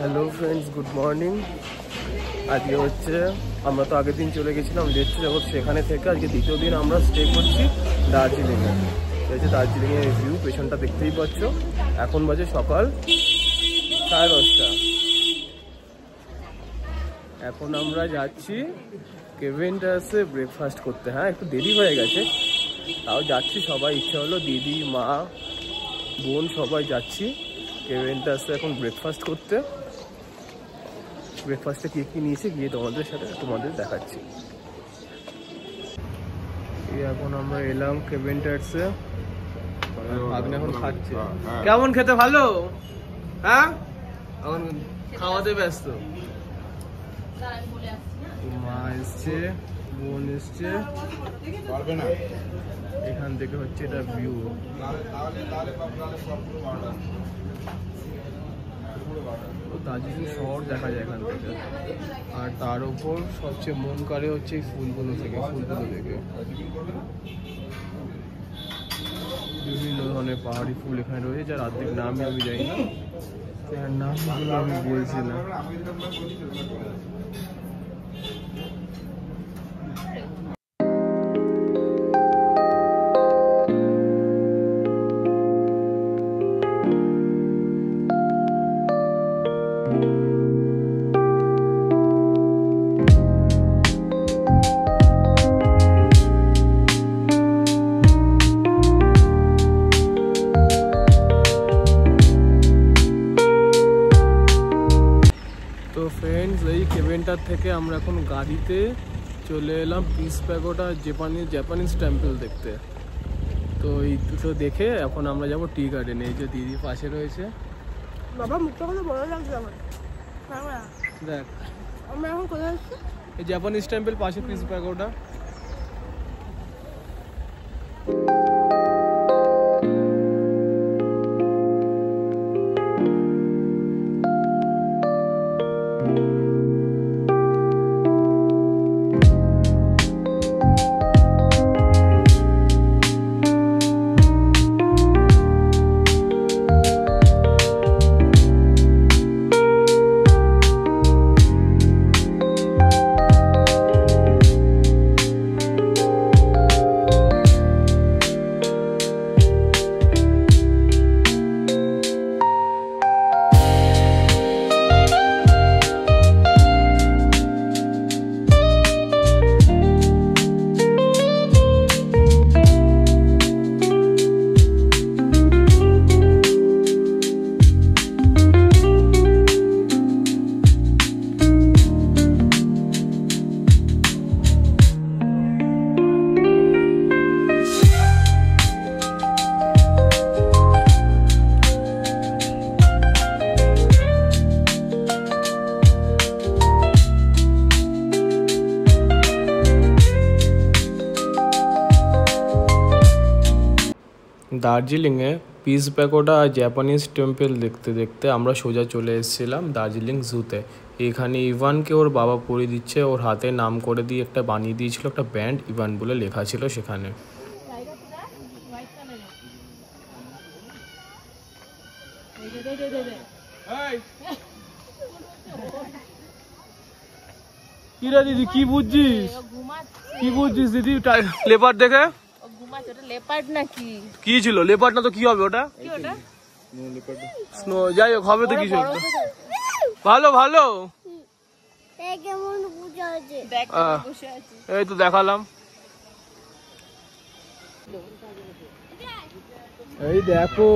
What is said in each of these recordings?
Hello friends, good morning. আজকে হচ্ছে আমরা তো আগের দিন চলে গেছিলাম লেট্স জগৎ, সেখানে থেকে আজকে দ্বিতীয় দিন আমরা স্টে করছি দার্জিলিংয়ে। হচ্ছে দার্জিলিংয়ের ভিউ পেছনটা দেখতেই পাচ্ছ। এখন বাজে সকাল 10:30। এখন আমরা যাচ্ছি কেভেন্টার্সে ব্রেকফাস্ট করতে। হ্যাঁ, একটু দেরি হয়ে গেছে, তাও যাচ্ছি। সবাই ইচ্ছা হলো, দিদি, মা, বোন সবাই যাচ্ছি কেভেন্টার্সে এখন ব্রেকফাস্ট করতে। ব্রেকফাস্টে কি কি নিয়েছে গিয়ে তোমাদের দেখাচ্ছি। এখন আমরা এলাম কেভেন্টার্সে। ভাগ্নে এখন খাচ্ছে। কেমন খেতে? ভালো? হ্যাঁ, এখন খাওয়াতে ব্যস্ত। মা এসছে, বোন এসছে। এখান থেকে হচ্ছে এটা ভিউ। দার্জিলিং শহর দেখা যায় এখান থেকে। আর তার উপর সবচেয়ে মন কাড়ে হচ্ছে এই ফুলগুলো দেখে। বিভিন্ন ধরনের পাহাড়ি ফুল এখানে রয়েছে, যার অর্ধেক নামই আমি জানি না, যার নামগুলো আমি বলছি না। তো ফ্রেন্ডস, এই কেভেন্টার থেকে আমরা এখন গাড়িতে চলে এলাম পিস প্যাগোডা জাপানিজ টেম্পল দেখতে। তো এই দুটো দেখে এখন আমরা যাব টি গার্ডেনে। এই যে দিদি পাশে রয়েছে। বাবা মুখটা কত বড় লাগছে আমার। দেখ, আমরা এখন কোথায় আছি? এই জাপানিজ টেম্পল পাশে পিস প্যাগোডা। দার্জিলিংয়ে পিস প্যাগোডা আর জাপানিজ টেম্পল দেখতে দেখতে আমরা সোজা চলে এসেছিলাম দার্জিলিং জুতে। এখানে ইভানকে ওর বাবা পরিয়ে দিচ্ছে, ওর হাতে নাম করে দিয়ে একটা বানিয়ে দিয়েছিল, একটা ব্যান্ড ইভান বলে লেখা ছিল সেখানে। কি রে দিদি, কি বুঝছিস দিদি লেপার দেখে? কি ছিল লেপার্ড? না তো কি হবে ওটা? স্নো, যাই হোক, হবে তো কিছু একটা। ভালো ভালো, এই তো দেখালাম। এই দেখো,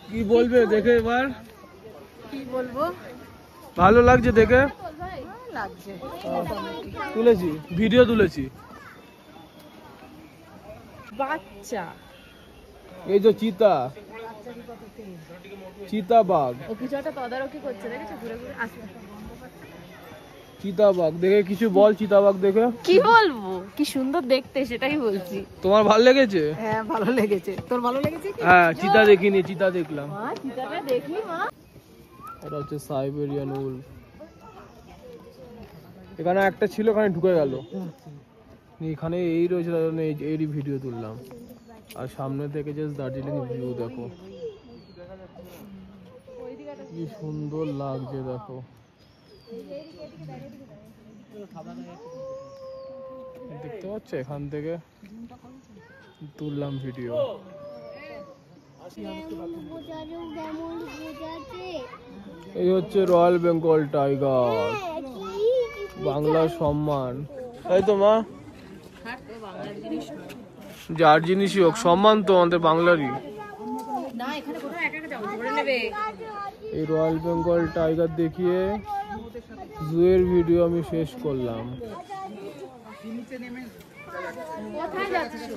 কি বলবে দেখে এবার? কি বলবো? ভালো লাগছে দেখে? লাগছে, তুলেছি, ভিডিও তুলেছি। বাচ্চা, এই যে চিতাবাঘ, ও কিছু একটা তদারকি করছে, দেখেছো? ঘুরে ঘুরে আসছে চিতাবাঘ দেখে কিছু বল। চিতাবাঘ দেখে কি বলবো? কি সুন্দর দেখতে, সেটাই বলছি। তোমার ভালো লেগেছে? হ্যাঁ, ভালো লেগেছে। তোর ভালো লেগেছে কি? হ্যাঁ, চিতা দেখিনি, চিতা দেখলাম। মা, চিতাটা দেখি মা। এটা হচ্ছে সাইবেরিয়ান উল। এখানে একটা ছিল, এখানে ঢুকে গেল। এখানে এই রয়েছে, এরই ভিডিও তুললাম। আর সামনে থেকে জাস্ট দার্জিলিং ভিউ দেখো, কি সুন্দর লাগছে দেখো। দেখতে পাচ্ছ এখান থেকে তুললাম ভিডিও। এই হচ্ছে রয়্যাল বেঙ্গল টাইগার, বাংলার সম্মান। তাই তো মা, যার জিনিসই হোক সম্মান তো আমাদের বাংলারই। এই রয়্যাল বেঙ্গল টাইগার দেখিয়ে জুয়ের ভিডিও আমি শেষ করলাম। কোথায় যাচ্ছ?